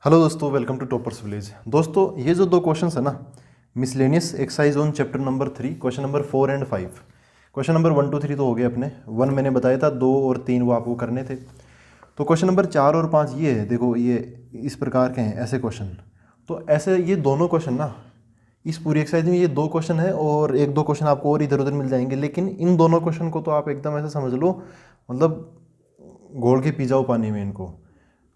Hello दोस्तों, welcome to toppers village. दोस्तों, ये जो दो क्वेश्चंस है ना, miscellaneous exercise on chapter number 3, question number 4 and 5। Question number 1 2 3 तो हो गए अपने। 1 मैंने बताया था, 2 और 3 वो आपको करने थे। तो क्वेश्चन नंबर 4 और 5 ये है, देखो ये इस प्रकार के हैं ऐसे क्वेश्चन। तो ऐसे ये दोनों क्वेश्चन ना, इस पूरी एक्सरसाइज में ये दो क्वेश्चन है और एक दो क्वेश्चन आपको और इधर उधर मिल जाएंगे, लेकिन इन दोनों क्वेश्चन को तो आप एकदम ऐसे समझ लो, मतलब घोल के पी जाओ पानी में इनको।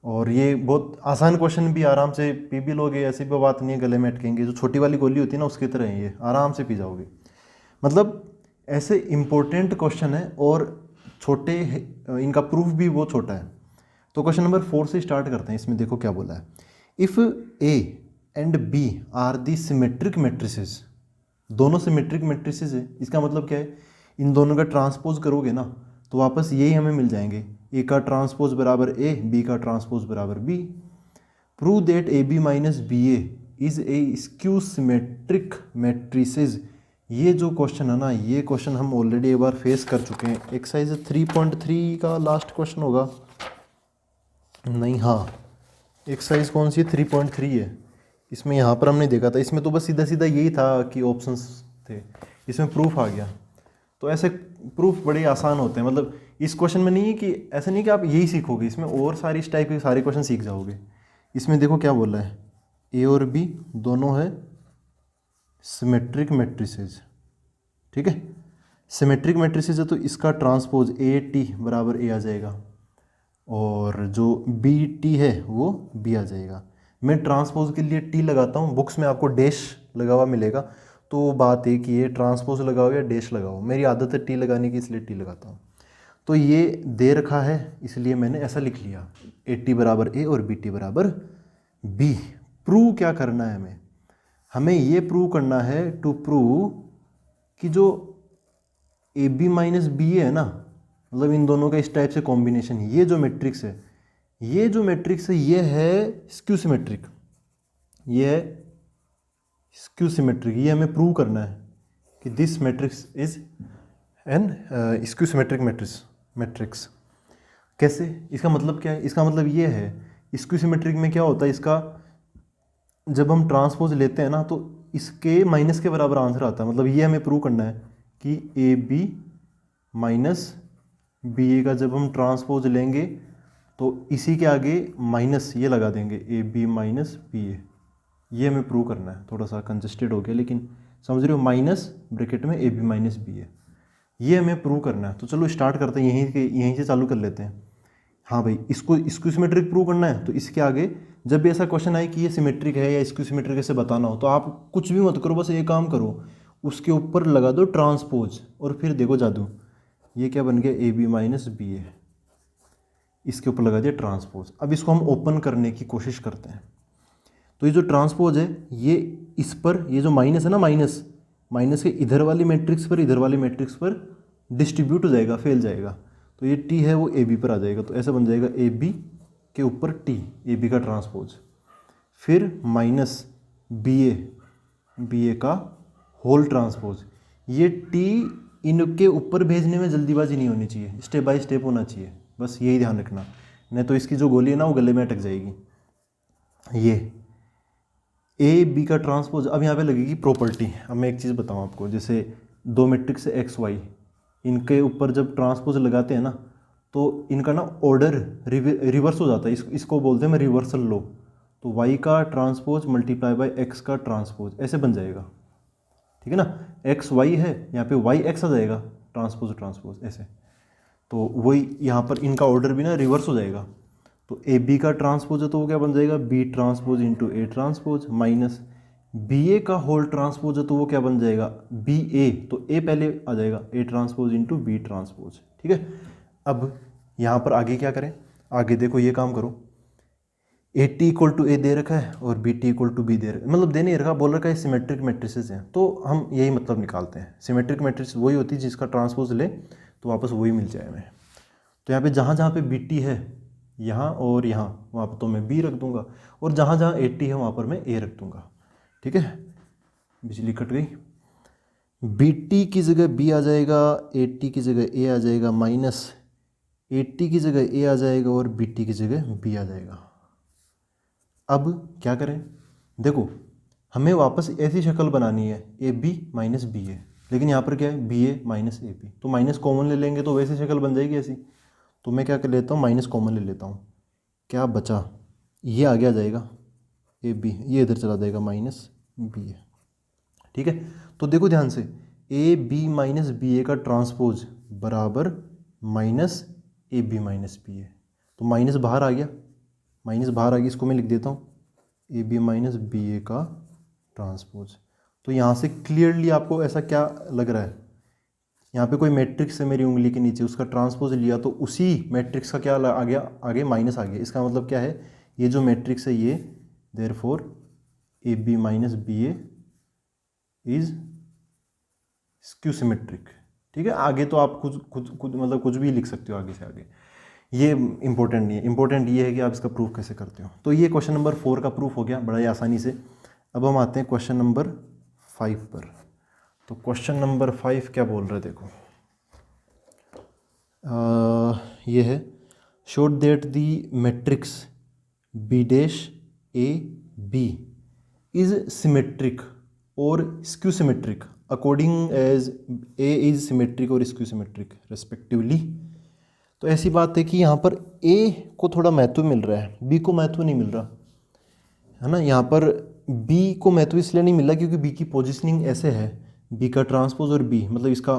और ये बहुत आसान क्वेश्चन भी, आराम से पी भी लोगे, ऐसी भी बात नहीं है गले में अटकेंगे। जो छोटी वाली गोली होती है ना, उसकी तरह है, ये आराम से पी जाओगे। मतलब ऐसे इम्पोर्टेंट क्वेश्चन है और छोटे इनका प्रूफ भी बहुत छोटा है। तो क्वेश्चन नंबर 4 से स्टार्ट करते हैं। इसमें देखो क्या बोला है। If A and B are the symmetric matrices, दोनों सिमेट्रिक मैट्रिसेस है, इसका मतलब क्या है, इन दोनों का ट्रांसपोज करोगे ना तो वापस यही हमें मिल जाएंगे। ए का ट्रांसपोज बराबर ए, बी का ट्रांसपोज बराबर B. Prove that A B minus B A is a skew symmetric matrices. ये जो क्वेश्चन है ना, ये क्वेश्चन हम ऑलरेडी एक बार फेस कर चुके हैं। एक्सरसाइज 3.3 का लास्ट क्वेश्चन होगा, नहीं, हाँ, एक्सरसाइज कौन सी है, 3.3 है। इसमें यहाँ पर हमने देखा था, इसमें तो बस सीधा सीधा यही था कि ऑप्शंस थे, इसमें प्रूफ आ गया। तो ऐसे प्रूफ बड़े आसान होते हैं। मतलब इस क्वेश्चन में नहीं है कि ऐसा नहीं कि आप यही सीखोगे, इसमें और सारी इस टाइप के सारे क्वेश्चन सीख जाओगे। इसमें देखो क्या बोला है, ए और बी दोनों है सिमेट्रिक मैट्रिसेस, ठीक है। सिमेट्रिक मैट्रिसेस है तो इसका ट्रांसपोज ए टी बराबर ए आ जाएगा, और जो बी टी है वो बी आ जाएगा। मैं ट्रांसपोज के लिए टी लगाता हूँ, बुक्स में आपको डैश लगा हुआ मिलेगा। तो बात है कि ये ट्रांसपोज लगाओ या डैश लगाओ, मेरी आदत है टी लगाने की, इसलिए टी लगाता हूँ। तो ये दे रखा है, इसलिए मैंने ऐसा लिख लिया, ए टी बराबर ए और बी टी बराबर बी। प्रूव क्या करना है हमें, हमें ये प्रूव करना है, टू प्रूव कि जो ए बी माइनस बी है ना, मतलब इन दोनों का इस टाइप से कॉम्बिनेशन, ये जो मैट्रिक्स है, ये जो मैट्रिक्स है ये है स्क्यू सिमेट्रिक, ये है स्क्यू सिमेट्रिक। ये हमें प्रूव करना है कि this matrix is an skew symmetric matrix. कैसे, इसका मतलब क्या है, इसका मतलब ये है, स्क्यू सिमेट्रिक में क्या होता है, इसका जब हम ट्रांसपोज लेते हैं ना तो इसके माइनस के बराबर आंसर आता है। मतलब ये हमें प्रूव करना है कि ए बी माइनस बी ए का जब हम ट्रांसपोज लेंगे तो इसी के आगे माइनस ये लगा देंगे, ए बी माइनस बी ए। ये हमें प्रूव करना है। थोड़ा सा कंजस्टेड हो गया, लेकिन समझ रहे हो, माइनस ब्रैकेट में ए बी माइनस बी ए, ये हमें प्रूव करना है। तो चलो स्टार्ट करते हैं, यहीं से चालू कर लेते हैं। हाँ भाई, इसको सिमेट्रिक प्रूव करना है, तो इसके आगे जब भी ऐसा क्वेश्चन आए कि ये सिमेट्रिक है या इसको सिमेट्रिक ऐसे बताना हो, तो आप कुछ भी मत करो, बस ये काम करो, उसके ऊपर लगा दो ट्रांसपोज, और फिर देखो जादू, ये क्या बन गया, ए बी माइनस बी ए, इसके ऊपर लगा दिया ट्रांसपोज। अब इसको हम ओपन करने की कोशिश करते हैं। तो ये जो ट्रांसपोज है, ये इस पर, ये जो माइनस है ना, माइनस माइनस के इधर वाली मैट्रिक्स पर, इधर वाली मैट्रिक्स पर डिस्ट्रीब्यूट हो जाएगा, फैल जाएगा। तो ये टी है वो ए बी पर आ जाएगा, तो ऐसा बन जाएगा ए बी के ऊपर टी, ए बी का ट्रांसपोज, फिर माइनस बी ए का होल ट्रांसपोज। ये टी इनके ऊपर भेजने में जल्दीबाजी नहीं होनी चाहिए, स्टेप बाय स्टेप होना चाहिए, बस यही ध्यान रखना, नहीं तो इसकी जो गोली है ना वो गले में अटक जाएगी। ये ए बी का ट्रांसपोज, अब यहाँ पे लगेगी प्रॉपर्टी। अब मैं एक चीज़ बताऊँ आपको, जैसे दो मैट्रिक्स है एक्स वाई, इनके ऊपर जब ट्रांसपोज लगाते हैं ना तो इनका ना ऑर्डर रिवर्स हो जाता है, इसको बोलते हैं मैं रिवर्सल लो। तो वाई का ट्रांसपोज मल्टीप्लाई बाय एक्स का ट्रांसपोज ऐसे बन जाएगा, ठीक है ना। एक्स वाई है, यहाँ पे वाई एक्स आ जाएगा, ट्रांसपोज ट्रांसपोज ऐसे। तो वही यहाँ पर इनका ऑर्डर भी ना रिवर्स हो जाएगा। तो ए बी का ट्रांसपोज है तो वो क्या बन जाएगा, B transpose into A transpose, minus B A का होल ट्रांसपोज है तो वो क्या बन जाएगा, बी ए, तो ए पहले आ जाएगा, A transpose into B transpose, ठीक है। अब यहाँ पर आगे क्या करें, आगे देखो ये काम करो, A T equal to A दे रखा है और B T equal to B दे रखा है, मतलब दे नहीं रखा, बोल रखा है सिमेट्रिक मैट्रिसेस हैं, तो हम यही मतलब निकालते हैं। सिमेट्रिक मैट्रिक्स वही होती है जिसका ट्रांसपोज ले तो वापस वही मिल जाए हमें। तो यहाँ पे जहाँ पे बी टी है, यहाँ और यहाँ, वहाँ पर तो मैं बी रख दूंगा, और जहाँ जहाँ ए टी है वहाँ पर मैं ए रख दूंगा, ठीक है। बिजली कट गई। बी टी की जगह बी आ जाएगा, ए टी की जगह ए आ जाएगा, माइनस ए टी की जगह ए आ जाएगा और बी टी की जगह बी आ जाएगा। अब क्या करें, देखो हमें वापस ऐसी शक्ल बनानी है A B minus B A, लेकिन यहाँ पर क्या है B A minus A B, तो माइनस कॉमन ले लेंगे तो वैसी शक्ल बन जाएगी ऐसी। तो मैं क्या कर लेता हूँ, माइनस कॉमन ले लेता हूँ, क्या बचा, ये आगे आ जाएगा ए बी, ये इधर चला जाएगा माइनस बी ए। ठीक है, तो देखो ध्यान से, A B minus B A का ट्रांसपोज बराबर minus A B minus B A. तो माइनस बाहर आ गया, माइनस बाहर आ गया, इसको मैं लिख देता हूँ ए बी माइनस बी ए का ट्रांसपोज। तो यहाँ से क्लियरली आपको ऐसा क्या लग रहा है, यहाँ पे कोई मैट्रिक्स है मेरी उंगली के नीचे, उसका ट्रांसपोज लिया तो उसी मैट्रिक्स का क्या आ गया, आगे माइनस आ गया। इसका मतलब क्या है, ये जो मैट्रिक्स है ये therefore A B minus B A is skew symmetric. ठीक है, आगे तो आप खुद मतलब कुछ भी लिख सकते हो आगे से आगे, ये इंपॉर्टेंट नहीं है, इंपॉर्टेंट ये है कि आप इसका प्रूफ कैसे करते हो। तो ये क्वेश्चन नंबर 4 का प्रूफ हो गया बड़ा ही आसानी से। अब हम आते हैं क्वेश्चन नंबर 5 पर। तो क्वेश्चन नंबर 5 क्या बोल रहे, देखो ये है, show that the matrix B dash A B is symmetric और skew symmetric according as A is symmetric और स्क्यू सिमेट्रिक रेस्पेक्टिवली। तो ऐसी बात है कि यहाँ पर ए को थोड़ा महत्व मिल रहा है, बी को महत्व नहीं मिल रहा है ना। यहाँ पर बी को महत्व इसलिए नहीं मिल रहा क्योंकि बी की पोजीशनिंग ऐसे है, बी का ट्रांसपोज और बी, मतलब इसका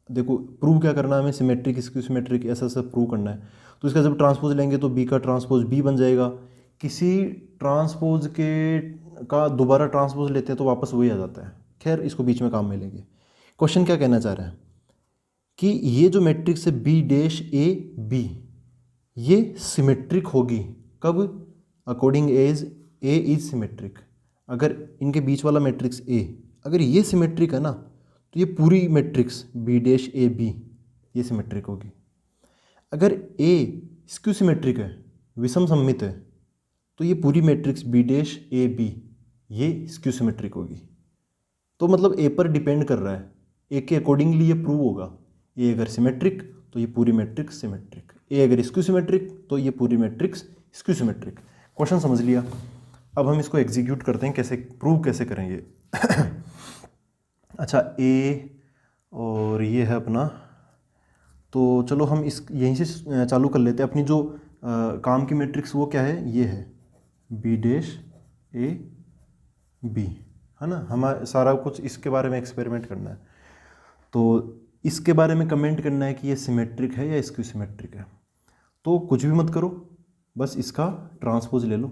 देखो प्रूव क्या करना है हमें, सिमेट्रिक स्क्यू सिमेट्रिक ऐसा सब प्रूव करना है। तो इसका जब ट्रांसपोज लेंगे तो बी का ट्रांसपोज बी बन जाएगा, किसी ट्रांसपोज के का दोबारा ट्रांसपोज लेते हैं तो वापस वही आ जाता है। खैर इसको बीच में काम में लेंगे। क्वेश्चन क्या कहना चाह रहा है कि ये जो मैट्रिक्स है बी डैश ए बी, ये सिमेट्रिक होगी कब, according as A is symmetric. अगर इनके बीच वाला मैट्रिक्स ए अगर ये सिमेट्रिक है ना, तो ये पूरी matrix B dash A B ये सिमेट्रिक होगी। अगर ए स्क्यू सिमेट्रिक है, विषम सममित है, तो ये पूरी matrix B dash A B ये स्क्यू सिमेट्रिक होगी। तो मतलब ए पर डिपेंड कर रहा है, ए के अकॉर्डिंगली ये प्रूव होगा। ए अगर सिमेट्रिक तो ये पूरी मैट्रिक्स सिमेट्रिक, ए अगर स्क्यू सिमेट्रिक तो ये पूरी मैट्रिक्स स्क्यू सिमेट्रिक। क्वेश्चन समझ लिया। अब हम इसको एग्जीक्यूट करते हैं, कैसे प्रूव कैसे करेंगे। अच्छा ए और ये है अपना, तो चलो हम इस यहीं से चालू कर लेते हैं। अपनी जो काम की मैट्रिक्स वो क्या है, ये है बी डैश ए बी, है ना। हमारा सारा कुछ इसके बारे में एक्सपेरिमेंट करना है, तो इसके बारे में कमेंट करना है कि ये सिमेट्रिक है या स्क्यू सिमेट्रिक है। तो कुछ भी मत करो, बस इसका ट्रांसपोज ले लो।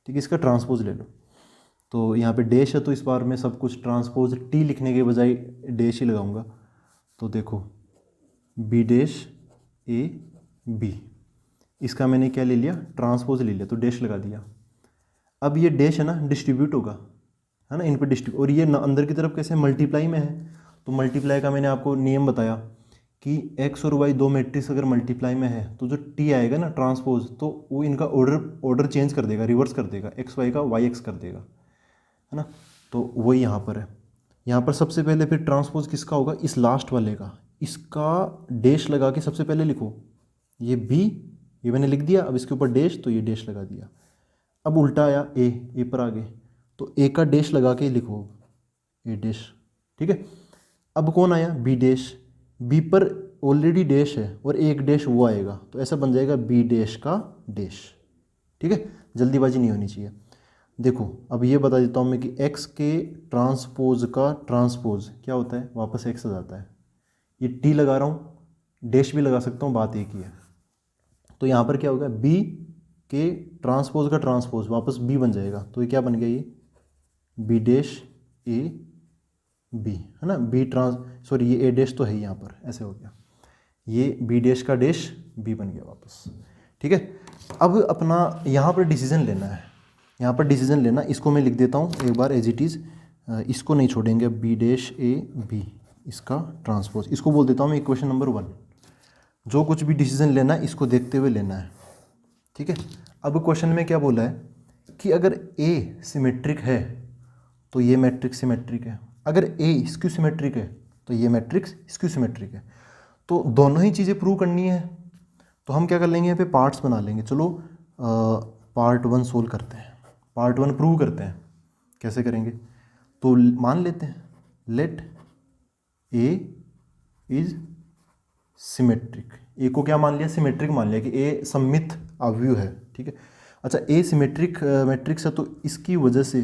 ठीक है, इसका ट्रांसपोज ले लो। तो यहाँ पे डैश है तो इस बार मैं सब कुछ ट्रांसपोज टी लिखने के बजाय डैश ही लगाऊंगा। तो देखो बी डैश ए बी, इसका मैंने क्या ले लिया, ट्रांसपोज ले लिया, तो डैश लगा दिया। अब ये डैश है ना डिस्ट्रीब्यूट होगा, है ना, इन पर डिस्ट्रीब्यूट, और ये अंदर की तरफ कैसे मल्टीप्लाई में है। तो मल्टीप्लाई का मैंने आपको नियम बताया कि एक्स और वाई दो मैट्रिक्स अगर मल्टीप्लाई में है तो जो टी आएगा ना ट्रांसपोज, तो वो इनका ऑर्डर चेंज कर देगा, रिवर्स कर देगा, एक्स वाई का वाई एक्स कर देगा, है ना। तो वही यहाँ पर है। यहाँ पर सबसे पहले फिर ट्रांसपोज किसका होगा, इस लास्ट वाले का, इसका डैश लगा के सबसे पहले लिखो, ये बी, ये मैंने लिख दिया। अब इसके ऊपर डैश, तो ये डैश लगा दिया। अब उल्टा आया ए पर आ गए, तो ए का डैश लगा के लिखो ए डैश। ठीक है, अब कौन आया, बी डैश, बी पर ऑलरेडी डैश है और एक डैश वो आएगा, तो ऐसा बन जाएगा बी डैश का डैश। ठीक है, जल्दीबाजी नहीं होनी चाहिए। देखो अब ये बता देता हूँ मैं कि एक्स के ट्रांसपोज का ट्रांसपोज क्या होता है, वापस एक्स आ जाता है। ये टी लगा रहा हूँ, डैश भी लगा सकता हूँ, बात एक ही है। तो यहाँ पर क्या होगा, बी के ट्रांसपोज का ट्रांसपोज वापस बी बन जाएगा। तो ये क्या बन गया, ये बी डैश ए बी, है ना। बी सॉरी ये ए डैश तो है यहाँ पर, ऐसे हो गया, ये बी डैश का डैश बी बन गया वापस। ठीक है, अब अपना यहाँ पर डिसीजन लेना है, यहाँ पर डिसीजन लेना, इसको मैं लिख देता हूँ एक बार एज इट इज़, इसको नहीं छोड़ेंगे, बी डैश ए बी इसका ट्रांसपोज, इसको बोल देता हूँ मैं इक्वेशन नंबर 1। जो कुछ भी डिसीजन लेना है इसको देखते हुए लेना है। ठीक है, अब क्वेश्चन में क्या बोला है कि अगर ए सिमेट्रिक है तो ये मैट्रिक्स सिमेट्रिक है, अगर ए स्क्यू सिमेट्रिक है तो ये मैट्रिक्स स्क्यू सिमेट्रिक है। तो दोनों ही चीज़ें प्रूव करनी है, तो हम क्या कर लेंगे, यहाँ पे पार्ट्स बना लेंगे। चलो पार्ट 1 सोल्व करते हैं। पार्ट 1 प्रूव करते हैं। कैसे करेंगे? तो मान लेते हैं लेट ए इज सिमेट्रिक। ए को क्या मान लिया? सिमेट्रिक मान लिया कि ए सममित अवयव है। ठीक है। अच्छा, ए सिमेट्रिक मैट्रिक्स है तो इसकी वजह से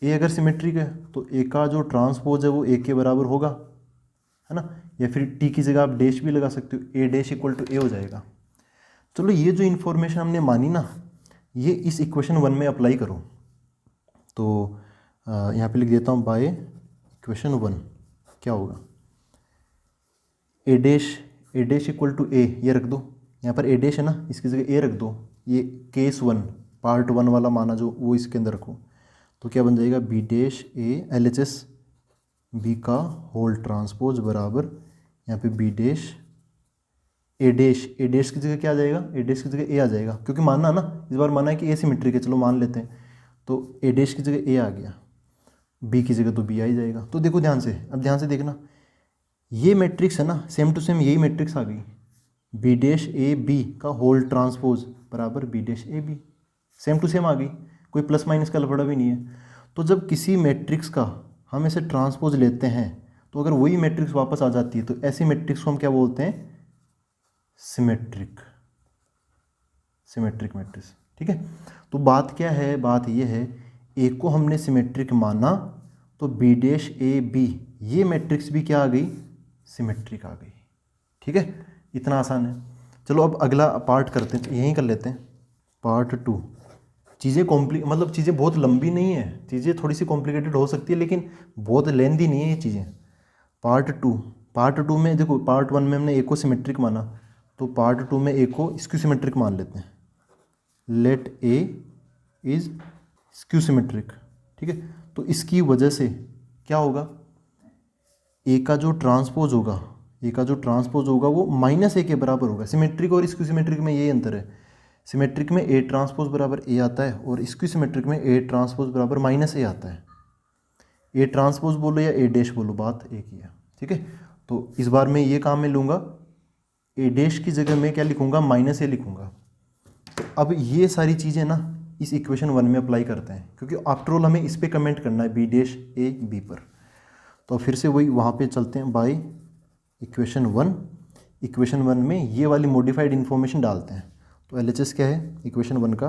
ए अगर सिमेट्रिक है तो ए का जो ट्रांसपोज है वो ए के बराबर होगा, है ना। या फिर टी की जगह आप डैश भी लगा सकते हो, ए डैश इक्वल टू ए हो जाएगा। चलो, ये जो इन्फॉर्मेशन हमने मानी ना, ये इस इक्वेशन 1 में अप्लाई करो। तो यहाँ पे लिख देता हूँ बाय इक्वेशन 1 क्या होगा? ए डैश इक्वल टू ए, ये रख दो। यहाँ पर ए डैश है ना, इसकी जगह ए रख दो। ये केस 1 पार्ट 1 वाला माना जो, वो इसके अंदर रखो। तो क्या बन जाएगा? बी डैश ए LHS बी का होल ट्रांसपोज बराबर यहाँ पे बी डैश ए डैश की जगह क्या आ जाएगा? ए डैश की जगह ए आ जाएगा, क्योंकि मानना ना, इस बार माना है कि ए सिमेट्रिक है, चलो मान लेते हैं। तो ए डैश की जगह ए आ गया, बी की जगह तो बी आ ही जाएगा। तो देखो ध्यान से, अब ध्यान से देखना, ये मैट्रिक्स है ना, सेम टू सेम यही मैट्रिक्स आ गई। बी डैश ए बी का होल ट्रांसपोज बराबर B dash A B, same to same आ गई, कोई प्लस माइनस का लफड़ा भी नहीं है। तो जब किसी मैट्रिक्स का हम ऐसे ट्रांसपोज लेते हैं तो अगर वही मैट्रिक्स वापस आ जाती है तो ऐसी मैट्रिक्स को हम क्या बोलते हैं? Symmetric matrix. ठीक है। तो बात क्या है? बात ये है, ए को हमने सिमेट्रिक माना तो बी डैश ए बी, ये मैट्रिक्स भी क्या आ गई? सिमेट्रिक आ गई। ठीक है, इतना आसान है। चलो अब अगला पार्ट करते हैं, यहीं कर लेते हैं पार्ट 2। चीज़ें मतलब चीज़ें बहुत लंबी नहीं है, चीज़ें थोड़ी सी कॉम्प्लिकेटेड हो सकती है लेकिन बहुत लेंदी नहीं है ये चीज़ें। पार्ट टू में देखो, पार्ट 1 में हमने ए को सिमेट्रिक माना, तो पार्ट 2 में ए को स्क्यू सिमेट्रिक मान लेते हैं। Let A is skew symmetric. ठीक है। तो इसकी वजह से क्या होगा? ए का जो ट्रांसपोज होगा वो -a के बराबर होगा। सिमेट्रिक और स्क्यू सिमेट्रिक में ये अंतर है, सिमेट्रिक में ए ट्रांसपोज बराबर ए आता है और स्क्यू सिमेट्रिक में ए ट्रांसपोज बराबर -a आता है। ए ट्रांसपोज बोलो या ए डैश बोलो, बात एक ही है। ठीक है। तो इस बार मैं ये काम में लूँगा, ए डैश की जगह मैं क्या लिखूँगा? -a लिखूँगा। अब ये सारी चीज़ें ना इस इक्वेशन 1 में अप्लाई करते हैं, क्योंकि आफ्टर ऑल हमें इस पे कमेंट करना है बी डैश ए बी पर। तो फिर से वही वहाँ पे चलते हैं, बाय इक्वेशन 1 में ये वाली मॉडिफाइड इन्फॉर्मेशन डालते हैं। तो LHS क्या है इक्वेशन 1 का?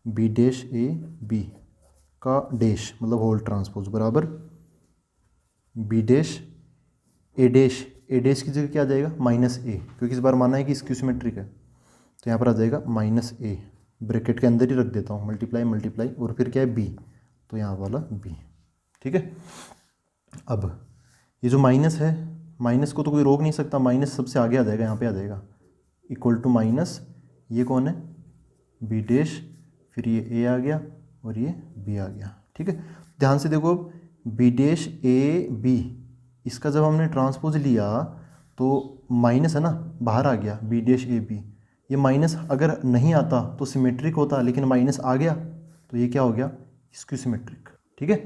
बी डैश ए बी का डैश मतलब होल ट्रांसपोज बराबर बी डैश ए डैश की जगह क्या आ जाएगा? -a, क्योंकि इस बार माना है कि स्क्यू सिमेट्रिक है, तो यहाँ पर आ जाएगा -a, ब्रैकेट के अंदर ही रख देता हूँ, मल्टीप्लाई और फिर क्या है? b, तो यहाँ वाला b। ठीक है। अब ये जो माइनस है, माइनस को तो कोई रोक नहीं सकता, माइनस सबसे आगे आ जाएगा, यहाँ पे आ जाएगा इक्वल टू माइनस, ये कौन है? बी डैश, फिर ये a आ गया और ये b आ गया। ठीक है। ध्यान से देखो, बी डैश ए बी, इसका जब हमने ट्रांसपोज लिया तो माइनस है ना, बाहर आ गया बी डैश ए बी। ये माइनस अगर नहीं आता तो सिमेट्रिक होता, लेकिन माइनस आ गया तो ये क्या हो गया? Skew symmetric. ठीक है।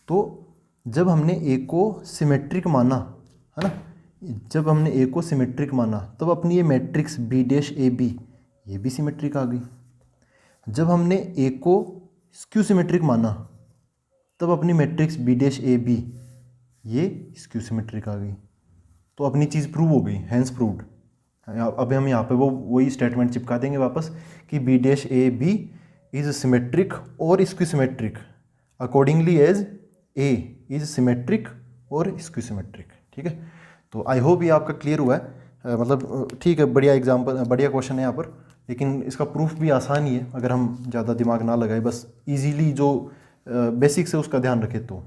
तो जब हमने ए को सिमेट्रिक माना, है ना, जब हमने ए को सिमेट्रिक माना तब अपनी ये matrix B dash A B ये भी सिमेट्रिक आ गई। जब हमने ए को स्क्यू सिमेट्रिक माना तब अपनी matrix B dash A B ये स्क्यू सिमेट्रिक आ गई। तो अपनी चीज़ प्रूव हो गई, हैंस प्रूव्ड। अब हम यहाँ पे वही स्टेटमेंट चिपका देंगे वापस कि B dash A B is symmetric और skew symmetric accordingly as A is symmetric और स्क्यू सिमेट्रिक। ठीक है। तो आई होप ये आपका क्लियर हुआ है। मतलब ठीक है, बढ़िया एग्जाम्पल, बढ़िया क्वेश्चन है यहाँ पर, लेकिन इसका प्रूफ भी आसान ही है अगर हम ज़्यादा दिमाग ना लगाए, बस इजीली जो बेसिक्स है उसका ध्यान रखें। तो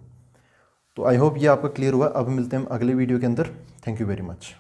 आई होप ये आपका क्लियर हुआ। अब मिलते हैं अगले वीडियो के अंदर। Thank you very much.